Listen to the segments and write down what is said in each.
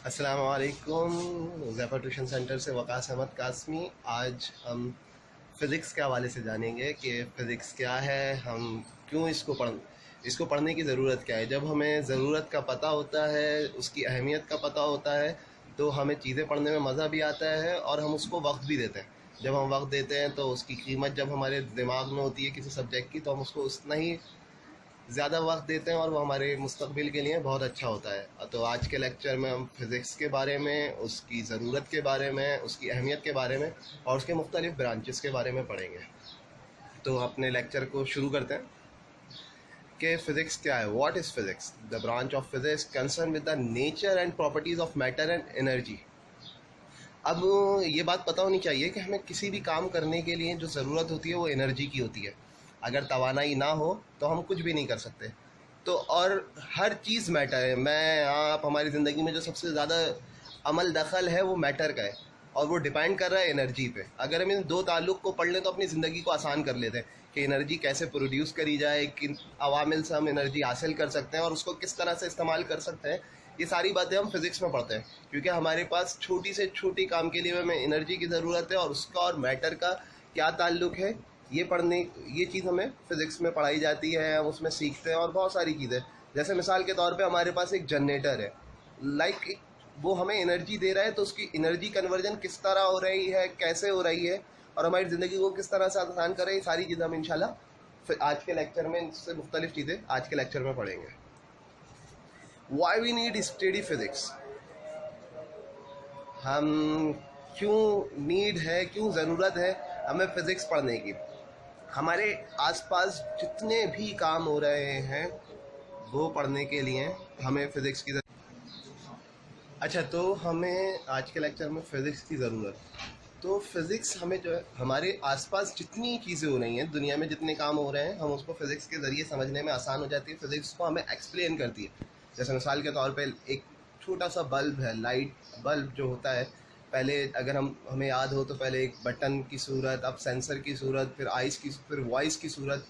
अस्सलाम वालेकुम। Zafar tuition centre से वकास अहमद कासमी। आज हम फ़िज़िक्स के हवाले से जानेंगे कि फ़िज़िक्स क्या है, हम क्यों इसको पढ़ने की ज़रूरत क्या है। जब हमें ज़रूरत का पता होता है, उसकी अहमियत का पता होता है, तो हमें चीज़ें पढ़ने में मज़ा भी आता है और हम उसको वक्त भी देते हैं। जब हम वक्त देते हैं तो उसकी कीमत जब हमारे दिमाग में होती है किसी सब्जेक्ट की, तो हम उसको उतना ही ज़्यादा वक्त देते हैं और वो हमारे मुस्तकबिल के लिए बहुत अच्छा होता है। तो आज के लेक्चर में हम फ़िज़िक्स के बारे में, उसकी ज़रूरत के बारे में, उसकी अहमियत के बारे में और उसके मुख्तलिफ़ ब्रांचेस के बारे में पढ़ेंगे। तो अपने लेक्चर को शुरू करते हैं कि फ़िज़िक्स क्या है। What is physics? The branch of physics concern with the nature and properties of matter and energy. अब ये बात पता होनी चाहिए कि हमें किसी भी काम करने के लिए जो ज़रूरत होती है वो एनर्जी की होती है। अगर तवानाई ना हो तो हम कुछ भी नहीं कर सकते। तो और हर चीज़ मैटर है। मैं आप हमारी ज़िंदगी में जो सबसे ज़्यादा अमल दखल है वो मैटर का है और वो डिपेंड कर रहा है एनर्जी पे। अगर हम इन दो ताल्लुक़ को पढ़ लें तो अपनी ज़िंदगी को आसान कर लेते हैं कि एनर्जी कैसे प्रोड्यूस करी जाए, किन अवामिल से हम एनर्जी हासिल कर सकते हैं और उसको किस तरह से इस्तेमाल कर सकते हैं। ये सारी बातें हम फिज़िक्स में पढ़ते हैं क्योंकि हमारे पास छोटी से छोटी काम के लिए हमें एनर्जी की ज़रूरत है और उसका और मैटर का क्या ताल्लुक़ है, ये चीज़ हमें फ़िज़िक्स में पढ़ाई जाती है, हम उसमें सीखते हैं और बहुत सारी चीज़ें। जैसे मिसाल के तौर पे हमारे पास एक जनरेटर है, लाइक वो हमें एनर्जी दे रहा है, तो उसकी एनर्जी कन्वर्जन किस तरह हो रही है, कैसे हो रही है और हमारी ज़िंदगी को किस तरह से आसान कर रही है, ये सारी चीज़ें हम इंशाल्लाह फिर आज के लेक्चर में, इससे मुख्तलिफ चीज़ें आज के लेक्चर में पढ़ेंगे। Why we need study physics? हम क्यों नीड है, क्यों ज़रूरत है हमें फ़िज़िक्स पढ़ने की? हमारे आसपास जितने भी काम हो रहे हैं वो पढ़ने के लिए हमें फ़िज़िक्स की अच्छा, तो हमें आज के लेक्चर में फ़िज़िक्स की ज़रूरत। तो फ़िज़िक्स हमें जो है हमारे आसपास जितनी चीज़ें हो रही हैं, दुनिया में जितने काम हो रहे हैं, हम उसको फ़िज़िक्स के ज़रिए समझने में आसान हो जाती है। फ़िज़िक्स को हमें एक्सप्लेन करती है। जैसे मिसाल के तौर पे एक छोटा-सा बल्ब है, लाइट बल्ब जो होता है, पहले अगर हमें याद हो तो पहले एक बटन की सूरत, अब सेंसर की सूरत, फिर आइज़ की, फिर वॉइस की सूरत,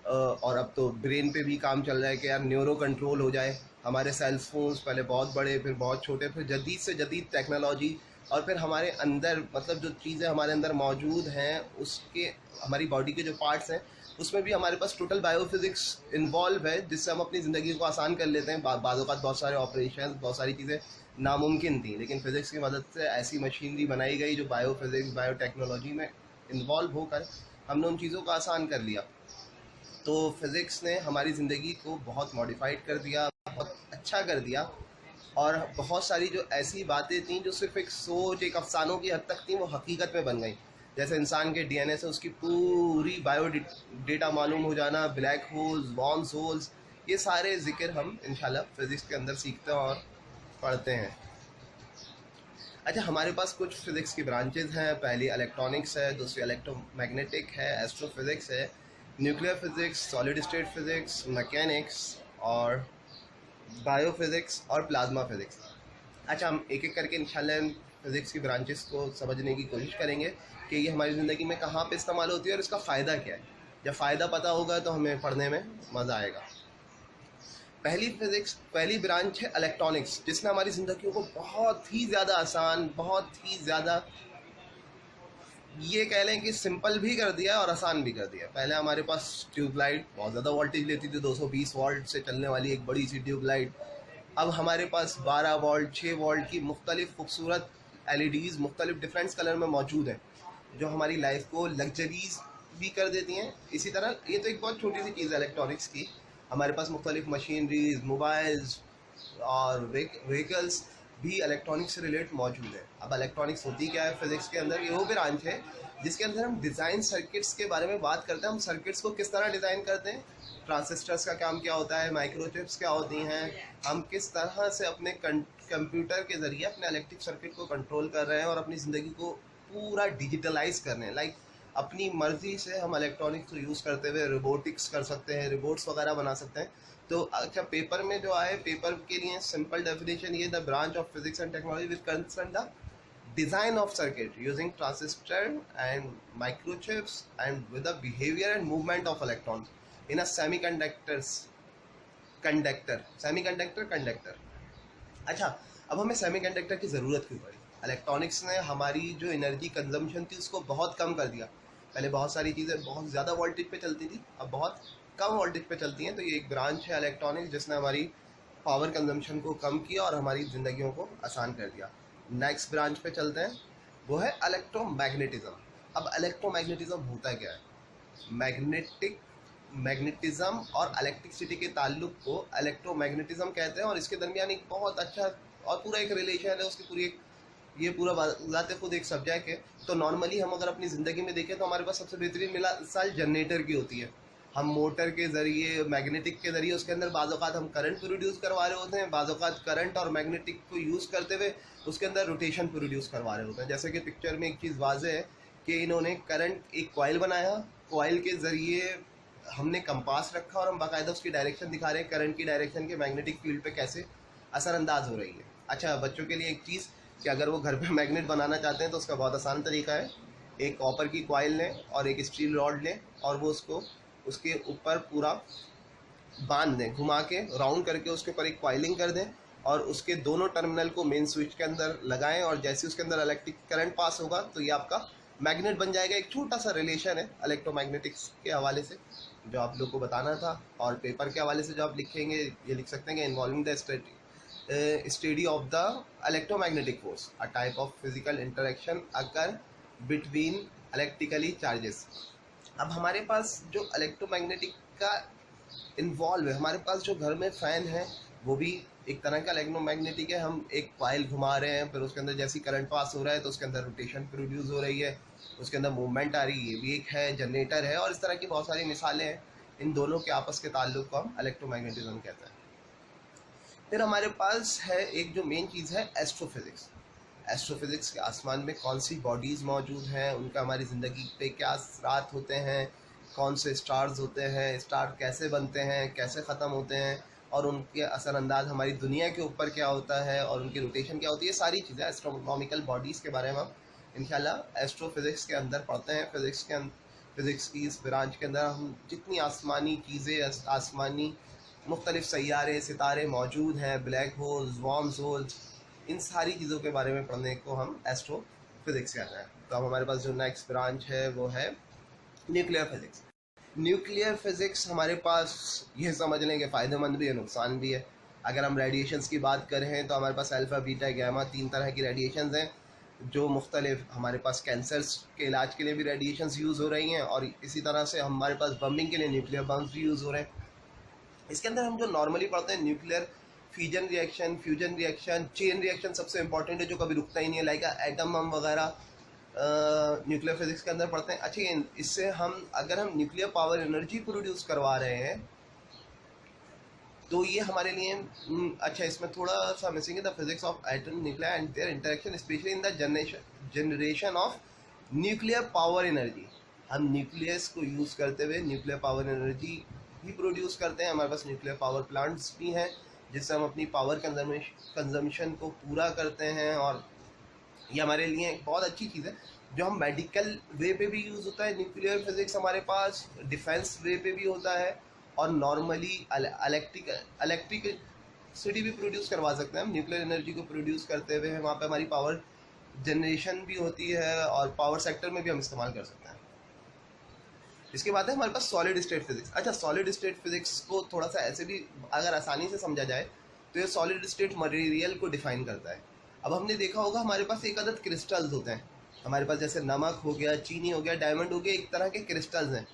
और अब तो ब्रेन पे भी काम चल रहा है कि यार न्यूरो कंट्रोल हो जाए। हमारे सेल फोन्स पहले बहुत बड़े, फिर बहुत छोटे, फिर जदीद से जदीद टेक्नोलॉजी और फिर हमारे अंदर मतलब जो चीज़ें हमारे अंदर मौजूद हैं उसके, हमारी बॉडी के जो पार्ट्स हैं उसमें भी हमारे पास टोटल बायोफिज़िक्स इन्वॉल्व है, जिससे हम अपनी ज़िंदगी को आसान कर लेते हैं। बाज़ बहुत सारे ऑपरेशन, बहुत सारी चीज़ें नामुमकिन थी, लेकिन फ़िज़िक्स की मदद से ऐसी मशीनरी बनाई गई जो बायोफिज़िक्स, बायोटेक्नोलॉजी में इन्वॉल्व होकर हमने उन चीज़ों को आसान कर लिया। तो फिज़िक्स ने हमारी ज़िंदगी को बहुत मॉडिफाइड कर दिया, बहुत अच्छा कर दिया और बहुत सारी जो ऐसी बातें थीं जो सिर्फ़ एक सोच, एक अफ़सानों की हद तक थीं, वो हकीकत में बन गई। जैसे इंसान के डीएनए से उसकी पूरी डेटा मालूम हो जाना, ब्लैक होल्स, वॉर्म्स होल्स, ये सारे ज़िक्र हम इंशाल्लाह फ़िज़िक्स के अंदर सीखते हैं और पढ़ते हैं। अच्छा, हमारे पास कुछ फ़िज़िक्स की ब्रांचेज़ हैं। पहली इलेक्ट्रॉनिक्स है, दूसरी इलेक्ट्रोमैग्नेटिक है, एस्ट्रोफिज़िक्स है, nuclear physics, solid state physics, mechanics और बायोफिज़िक्स और प्लाज्मा फिज़िक्स। अच्छा, हम एक एक करके इंशाल्लाह इन फिज़िक्स की ब्रांचेस को समझने की कोशिश करेंगे कि ये हमारी ज़िंदगी में कहाँ पे इस्तेमाल होती है और इसका फ़ायदा क्या है। जब फ़ायदा पता होगा तो हमें पढ़ने में मज़ा आएगा। पहली ब्रांच है इलेक्ट्रॉनिक्स, जिसने हमारी ज़िंदगी को बहुत ही ज़्यादा आसान, बहुत ही ज़्यादा, ये कह लें कि सिंपल भी कर दिया और आसान भी कर दिया। पहले हमारे पास ट्यूबलाइट बहुत ज़्यादा वोल्टेज लेती थी, 220 वोल्ट से चलने वाली एक बड़ी सी ट्यूबलाइट। अब हमारे पास 12 वोल्ट, 6 वोल्ट की मुख्तलिफ खूबसूरत एलईडीज़ मुख्तलिफ डिफरेंस कलर में मौजूद हैं, जो हमारी लाइफ को लग्जरीज भी कर देती हैं। इसी तरह ये तो एक बहुत छोटी सी चीज़ है इलेक्ट्रॉनिक्स की। हमारे पास मुख्तलिफ मशीनरीज, मोबाइल्स और व्हीकल्स भी इलेक्ट्रॉनिक्स से रिलेट मौजूद है। अब इलेक्ट्रॉनिक्स होती क्या है फिज़िक्स के अंदर, ये वो ब्रांच है जिसके अंदर हम डिज़ाइन सर्किट्स के बारे में बात करते हैं। हम सर्किट्स को किस तरह डिज़ाइन करते हैं, ट्रांजिस्टर्स का काम क्या होता है, माइक्रोचिप्स क्या होती हैं, हम किस तरह से अपने कंप्यूटर के ज़रिए अपने इलेक्ट्रिक सर्किट को कंट्रोल कर रहे हैं और अपनी ज़िंदगी को पूरा डिजिटलाइज कर रहे हैं। लाइक अपनी मर्ज़ी से हम इलेक्ट्रॉनिक्स को यूज़ करते हुए रोबोटिक्स कर सकते हैं, रोबोट्स वगैरह बना सकते हैं। तो अच्छा, पेपर में जो आए, पेपर के लिए सिंपल डेफिनेशन ये, the branch of physics and technology which concern the design of circuit using transistor and microchips and with the behavior and movement of electrons in a semiconductor conductor। अच्छा, अब हमें semiconductor की ज़रूरत क्यों पड़ी? Electronics ने हमारी जो एनर्जी कंजम्पशन थी उसको बहुत कम कर दिया। पहले बहुत सारी चीज़ें बहुत ज़्यादा वोल्टेज पे चलती थी, अब बहुत कम वोल्टेज पे चलती हैं। तो ये एक ब्रांच है इलेक्ट्रॉनिक्स जिसने हमारी पावर कंजम्पशन को कम किया और हमारी ज़िंदगियों को आसान कर दिया। नेक्स्ट ब्रांच पे चलते हैं, वो है इलेक्ट्रोमैग्नेटिज्म। अब इलेक्ट्रोमैग्नेटिज्म होता क्या है? मैग्नेटिज्म और इलेक्ट्रिसिटी के ताल्लुक को इलेक्ट्रोमैग्नेटिज्म कहते हैं, और इसके दरमियान एक बहुत अच्छा और पूरा एक रिलेशन है, उसकी पूरी एक ये पूरा ज़ाते खुद एक सब्जेक्ट है। तो नॉर्मली हम अगर अपनी ज़िंदगी में देखें तो हमारे पास सबसे बेहतरीन मिसाल जनरेटर की होती है। हम मोटर के ज़रिए, मैग्नेटिक के ज़रिए उसके अंदर बाज़ औक़ात हम करंट प्रोड्यूस करवा रहे होते हैं, बाज़ औक़ात करंट और मैग्नेटिक को यूज़ करते हुए उसके अंदर रोटेशन प्रोड्यूस करवा रहे होते हैं। जैसे कि पिक्चर में एक चीज़ वाज़ेह है कि इन्होंने करंट एक कॉइल बनाया, कॉइल के ज़रिए हमने कंपास रखा और हम बाकायदा उसकी डायरेक्शन दिखा रहे हैं, करंट की डायरेक्शन के मैग्नेटिक फील्ड पे कैसे असरअंदाज हो रही है। अच्छा, बच्चों के लिए एक चीज़ कि अगर वो घर पे मैग्नेट बनाना चाहते हैं तो उसका बहुत आसान तरीका है। एक कॉपर की कॉइल लें और एक स्टील रॉड लें और वो उसको उसके ऊपर पूरा बांध दें, घुमा के राउंड करके उसके ऊपर एक कॉइलिंग कर दें और उसके दोनों टर्मिनल को मेन स्विच के अंदर लगाएं, और जैसे उसके अंदर इलेक्ट्रिक करंट पास होगा तो ये आपका मैग्नेट बन जाएगा। एक छोटा सा रिलेशन है इलेक्ट्रोमैग्नेटिक्स के हवाले से जो आप लोग को बताना था, और पेपर के हवाले से जो आप लिखेंगे ये लिख सकते हैं कि involving the study of the electromagnetic force, a type of physical interaction occur between electrically charges। अब हमारे पास जो इलेक्ट्रोमैग्नेटिक का इन्वॉल्व है, हमारे पास जो घर में फ़ैन है वो भी एक तरह का इलेक्ट्रोमैग्नेटिक है। हम एक कॉइल घुमा रहे हैं, फिर उसके अंदर जैसी करंट पास हो रहा है तो उसके अंदर रोटेशन प्रोड्यूस हो रही है, उसके अंदर मूवमेंट आ रही है, ये भी एक है, जनरेटर है, और इस तरह की बहुत सारी मिसालें हैं। इन दोनों के आपस के ताल्लुक को हम इलेक्ट्रोमैग्नेटिज्म कहते हैं। फिर हमारे पास है एक जो मेन चीज़ है एस्ट्रोफिज़िक्स। एस्ट्रोफिज़िक्स के आसमान में कौन सी बॉडीज़ मौजूद हैं, उनका हमारी ज़िंदगी पे क्या असरात होते हैं, कौन से स्टार्स होते हैं, स्टार कैसे बनते हैं, कैसे ख़त्म होते हैं, और उनके असरअंदाज हमारी दुनिया के ऊपर क्या होता है और उनकी रोटेशन क्या होती है। सारी चीज़ें एस्ट्रोनॉमिकल बॉडीज़ के बारे में हम इंशाल्लाह एस्ट्रोफिज़िक्स के अंदर पढ़ते हैं। फिज़िक्स की इस ब्रांच के अंदर हम जितनी आसमानी चीज़ें, आसमानी मुख्तलिफ सैयारे, सितारे मौजूद हैं, ब्लैक होल्स, वार्म होल्स, इन सारी चीज़ों के बारे में पढ़ने को हम एस्ट्रोफिज़िक्स कहते हैं। तो अब हमारे पास जो नेक्स्ट ब्रांच है वो है न्यूक्लियर फिज़िक्स। न्यूक्लियर फिज़िक्स हमारे पास ये समझ लें कि फ़ायदेमंद भी है, नुकसान भी है। अगर हम रेडिएशंस की बात करें तो हमारे पास अल्फ़ा, बीटा, गैमा 3 तरह की रेडिएशंस हैं जो मुख्तलिफ, हमारे पास कैंसर्स के इलाज के लिए भी रेडिएशंस यूज़ हो रही हैं, और इसी तरह से हमारे पास बम्बिंग के लिए न्यूक्लियर बम्स भी यूज़ हो रहे हैं। इसके अंदर हम जो नॉर्मली पढ़ते हैं nuclear fusion reaction, chain reaction सबसे इंपॉर्टेंट है जो कभी रुकता ही नहीं है, लाइक एटम बम वगैरह न्यूक्लियर फिजिक्स के अंदर पढ़ते हैं। अच्छा, इससे अगर हम न्यूक्लियर पावर एनर्जी प्रोड्यूस करवा रहे हैं तो ये हमारे लिए अच्छा, इसमें थोड़ा सा मिसिंग है the physics of atom nuclear and there interaction specially in the generation of nuclear power energy. हम न्यूक्लियस को यूज़ करते हुए न्यूक्लियर पावर एनर्जी भी प्रोड्यूस करते हैं। हमारे पास न्यूक्लियर पावर प्लांट्स भी हैं जिससे हम अपनी पावर कंजम्पशन को पूरा करते हैं, और ये हमारे लिए एक बहुत अच्छी चीज़ है जो हम मेडिकल वे पे भी यूज़ होता है। न्यूक्लियर फिजिक्स हमारे पास डिफेंस वे पे भी होता है, और नॉर्मली इलेक्ट्रिसिटी भी प्रोड्यूस करवा सकते हैं हम न्यूक्लियर एनर्जी को प्रोड्यूस करते हुए। वहाँ पे हमारी पावर जनरेशन भी होती है और पावर सेक्टर में भी हम इस्तेमाल कर सकते हैं। इसके बाद है हमारे पास सॉलिड स्टेट फिजिक्स। अच्छा, सॉलिड स्टेट फिजिक्स को थोड़ा सा ऐसे भी अगर आसानी से समझा जाए तो ये सॉलिड स्टेट मटेरियल को डिफाइन करता है। अब हमने देखा होगा हमारे पास एक अदद क्रिस्टल्स होते हैं, हमारे पास जैसे नमक हो गया, चीनी हो गया, डायमंड हो गया, एक तरह के क्रिस्टल्स हैं।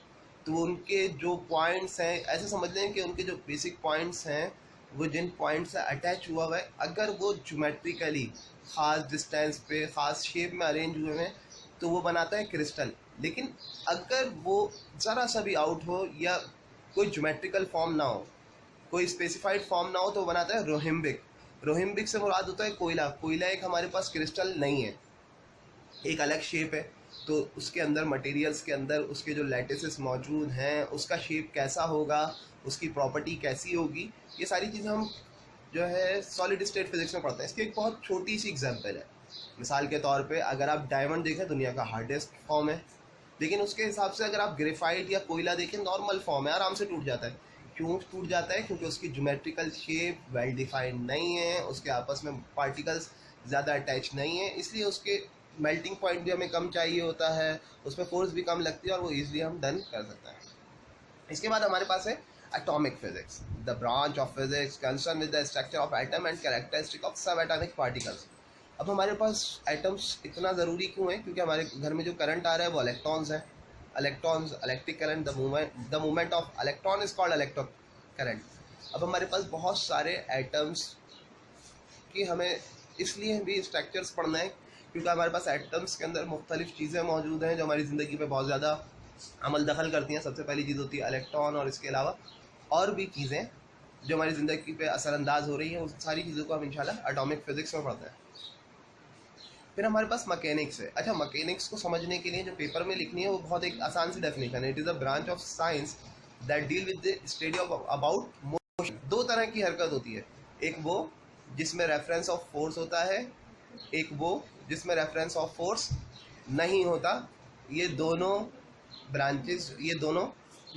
तो उनके जो पॉइंट्स हैं, ऐसे समझ लें कि उनके जो बेसिक पॉइंट्स हैं वो जिन पॉइंट से अटैच हुआ हुआ है, अगर वो ज्योमेट्रिकली ख़ास डिस्टेंस पे ख़ास शेप में अरेंज हुए हैं तो वो बनाता है क्रिस्टल। लेकिन अगर वो ज़रा सा भी आउट हो या कोई ज्योमेट्रिकल फॉर्म ना हो, कोई स्पेसिफाइड फॉर्म ना हो, तो बनाता है रोहिम्बिक। रोहिम्बिक से मुराद होता है कोयला। कोयला एक हमारे पास क्रिस्टल नहीं है, एक अलग शेप है। तो उसके अंदर मटेरियल्स के अंदर उसके जो लैटिसेस मौजूद हैं, उसका शेप कैसा होगा, उसकी प्रॉपर्टी कैसी होगी, ये सारी चीज़ें हम जो है सॉलिड स्टेट फिजिक्स में पढ़ते हैं। इसकी एक बहुत छोटी सी एग्जांपल है। मिसाल के तौर पे अगर आप डायमंड देखें, दुनिया का हार्डेस्ट फॉर्म है, लेकिन उसके हिसाब से अगर आप ग्रेफाइट या कोयला देखें, नॉर्मल फॉर्म है, आराम से टूट जाता है। क्यों टूट जाता है? क्योंकि उसकी ज्योमेट्रिकल शेप वेल डिफाइंड नहीं है, उसके आपस में पार्टिकल्स ज़्यादा अटैच नहीं है, इसलिए उसके मेल्टिंग पॉइंट भी हमें कम चाहिए होता है, उसमें फोर्स भी कम लगती है और वो ईजिली हम डन कर सकते हैं। इसके बाद हमारे पास है atomic physics, the branch of physics concern with the structure of atom and characteristic of सब एटॉमिक पार्टिकल्स। अब हमारे पास एटम्स इतना ज़रूरी क्यों है? क्योंकि हमारे घर में जो करंट आ रहा है वो इलेक्ट्रॉन्स है। Electrons, electric current, the movement of electron is called electric current. अब हमारे पास बहुत सारे एटम्स की हमें इसलिए भी स्ट्रक्चर्स पढ़ना है क्योंकि हमारे पास एटम्स के अंदर मुख्तलिफ चीज़ें मौजूद हैं जो हमारी ज़िंदगी पे बहुत ज़्यादा अमल दखल करती हैं। सबसे पहली चीज़ होती है इलेक्ट्रॉन, और इसके अलावा और भी चीज़ें जो हमारी ज़िंदगी पे असरअंदाज हो रही हैं, उस सारी चीज़ों को हम इंशाल्लाह एटॉमिक फिजिक्स में पढ़ते हैं। फिर हमारे पास मैकेनिक्स है। अच्छा, मैकेनिक्स को समझने के लिए जो पेपर में लिखनी है वो बहुत एक आसान सी डेफिनेशन है। It is a branch of science that deal with the study of about motion. दो तरह की हरकत होती है, एक वो जिसमें रेफरेंस ऑफ फोर्स होता है, एक वो जिसमें रेफरेंस ऑफ फोर्स नहीं होता। ये दोनों ब्रांचेस, ये दोनों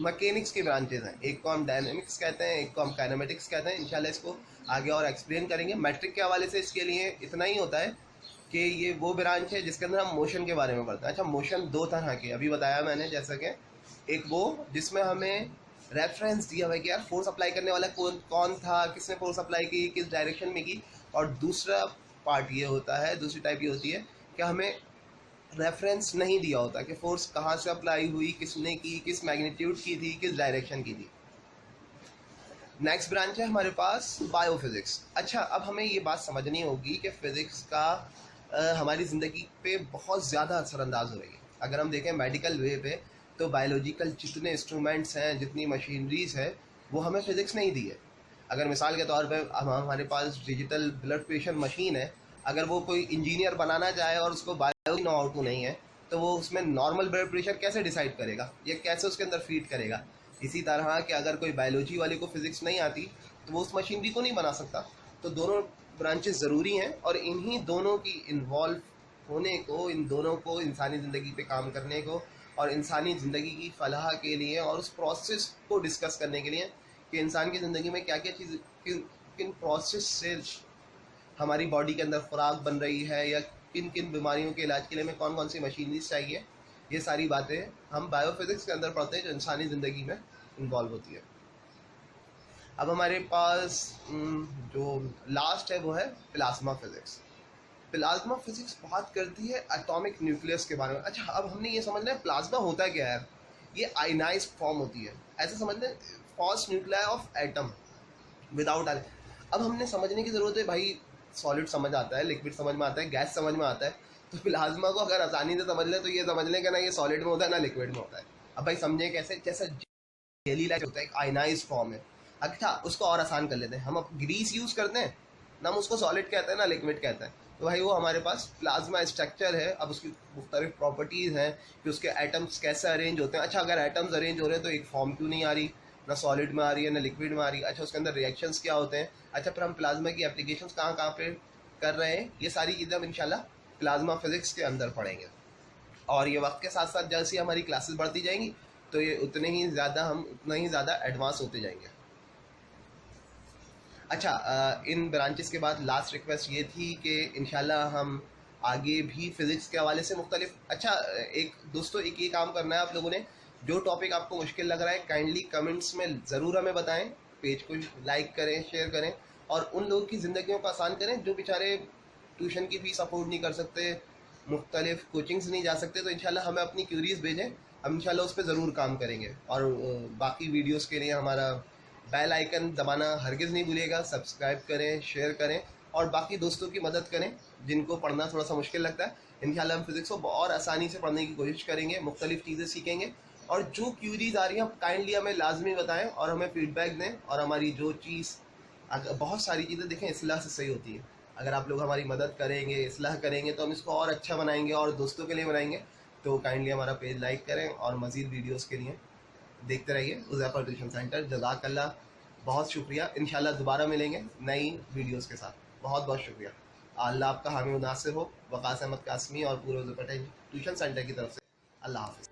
मैकेनिक्स के ब्रांचेस हैं। एक को हम डायनेमिक्स कहते हैं, एक को हम काइनेमेटिक्स कहते हैं। इंशाल्लाह इसको आगे और एक्सप्लेन करेंगे। मैट्रिक के हवाले से इसके लिए इतना ही होता है कि ये वो ब्रांच है जिसके अंदर हम मोशन के बारे में पढ़ते हैं। अच्छा, मोशन दो तरह के अभी बताया मैंने, जैसा कि एक वो जिसमें हमें रेफरेंस दिया हुआ है कि यार फोर्स अप्लाई करने वाला कौन था, किसने फोर्स अप्लाई की, किस डायरेक्शन में की। और दूसरा पार्ट ये होता है, दूसरी टाइप ये होती है कि हमें रेफरेंस नहीं दिया होता कि फोर्स कहाँ से अप्लाई हुई, किसने की, किस मैग्नीट्यूड की थी, किस डायरेक्शन की थी। नेक्स्ट ब्रांच है हमारे पास बायोफिजिक्स। अच्छा, अब हमें ये बात समझनी होगी कि फिज़िक्स का हमारी ज़िंदगी पे बहुत ज़्यादा असरअंदाज हो रही है। अगर हम देखें मेडिकल वे पे तो बायोलॉजिकल जितने इंस्ट्रूमेंट्स हैं, जितनी मशीनरीज है, वो हमें फिज़िक्स नहीं दी है। अगर मिसाल के तौर पे हमारे पास डिजिटल ब्लड प्रेशर मशीन है, अगर वो कोई इंजीनियर बनाना चाहे और उसको बायोलॉजी नो आउट नहीं है तो वो उसमें नॉर्मल ब्लड प्रेशर कैसे डिसाइड करेगा, या कैसे उसके अंदर फीड करेगा। इसी तरह कि अगर कोई बायोलॉजी वाले को फिज़िक्स नहीं आती तो वो उस मशीनरी को नहीं बना सकता। तो दोनों ब्रांचेस ज़रूरी हैं और इन्हीं दोनों की इन्वॉल्व होने को, इन दोनों को इंसानी ज़िंदगी पे काम करने को और इंसानी ज़िंदगी की फलाह के लिए और उस प्रोसेस को डिस्कस करने के लिए कि इंसान की ज़िंदगी में क्या क्या चीज़, किन प्रोसेस से हमारी बॉडी के अंदर खुराक बन रही है, या किन किन बीमारियों के इलाज के लिए हमें कौन कौन सी मशीनरीज चाहिए, ये सारी बातें हम बायोफिज़िक्स के अंदर पढ़ते हैं जो इंसानी ज़िंदगी में इन्वॉल्व होती है। अब हमारे पास जो लास्ट है वो है प्लाज्मा फिज़िक्स। प्लाज्मा फिज़िक्स बात करती है एटॉमिक न्यूक्लियस के बारे में। अच्छा, अब हमने ये समझना है प्लाज्मा होता क्या है। ये आयनाइज फॉर्म होती है, ऐसे समझ लें first nuclei of atom without. अब हमने समझने की ज़रूरत है भाई, सॉलिड समझ आता है, लिक्विड समझ में आता है, गैस समझ में आता है, तो प्लाज्मा को अगर आसानी से समझ लें तो ये समझ लें कि ना ये सॉलिड में होता है ना लिक्विड में होता है। अब भाई समझें कैसे, जैसा जेली लाइक होता है, एक आयनाइज फॉर्म है। अच्छा, उसको और आसान कर लेते हैं, हम अब ग्रीस यूज़ करते हैं ना, हम उसको सॉलिड कहते हैं ना लिक्विड कहते हैं। तो भाई वो हमारे पास प्लाज्मा स्ट्रक्चर है। अब उसकी मुख्तलिफ प्रॉपर्टीज़ हैं कि उसके एटम्स कैसे अरेंज होते हैं। अच्छा, अगर एटम्स अरेंज हो रहे हैं तो एक फॉर्म क्यों नहीं आ रही, ना सॉलिड में आ रही है ना लिक्विड में आ रही है। अच्छा, उसके अंदर रिएक्शंस क्या होते हैं। अच्छा, फिर हम प्लाज्मा की एप्लीकेशंस कहाँ कहाँ पे कर रहे हैं, ये सारी चीज़ें हम इंशाल्लाह प्लाज्मा फिज़िक्स के अंदर पढ़ेंगे। और ये वक्त के साथ साथ जैसे हमारी क्लासेस बढ़ती जाएंगी तो ये उतने ही ज़्यादा एडवांस होते जाएंगे। अच्छा, इन ब्रांचेस के बाद लास्ट रिक्वेस्ट ये थी कि इंशाल्लाह हम आगे भी फ़िज़िक्स के हवाले से मुख्तलिफ। अच्छा, एक दोस्तों, एक ये काम करना है आप लोगों ने, जो टॉपिक आपको मुश्किल लग रहा है काइंडली कमेंट्स में ज़रूर हमें बताएं, पेज को लाइक करें, शेयर करें और उन लोगों की ज़िंदगियों को आसान करें जो बेचारे ट्यूशन की फ़ीस अफोर्ड नहीं कर सकते, मुख्तलिफ कोचिंग्स नहीं जा सकते। तो इंशाल्लाह हमें अपनी क्यूरीज़ भेजें, हम इंशाल्लाह उस पर ज़रूर काम करेंगे। और बाकी वीडियोस के लिए हमारा बेल आइकन दबाना हरगिज़ नहीं भूलिएगा। सब्सक्राइब करें, शेयर करें और बाकी दोस्तों की मदद करें जिनको पढ़ना थोड़ा सा मुश्किल लगता है। इंशाल्लाह हम फिज़िक्स को और आसानी से पढ़ने की कोशिश करेंगे, मुख्तलिफ चीज़ें सीखेंगे। और जो क्यूरीज आ रही हैं काइंडली हमें लाजमी बताएं और हमें फीडबैक दें। और हमारी जो चीज़, बहुत सारी चीज़ें देखें इस्लाह से सही होती है, अगर आप लोग हमारी मदद करेंगे, इस्लाह करेंगे तो हम इसको और अच्छा बनाएंगे और दोस्तों के लिए बनाएंगे। तो काइंडली हमारा पेज लाइक करें और मज़ीद वीडियोस के लिए देखते रहिए हुज़ैफा ट्यूशन सेंटर। जज़ाकल्लाह, बहुत शुक्रिया। इंशाल्लाह दोबारा मिलेंगे नई वीडियोस के साथ। बहुत बहुत शुक्रिया। अल्लाह आपका हामी नासिर हो। वक़ास अहमद कासमी और पूरे हुज़ैफा ट्यूशन सेंटर की तरफ से अल्लाह हाफ़िज़।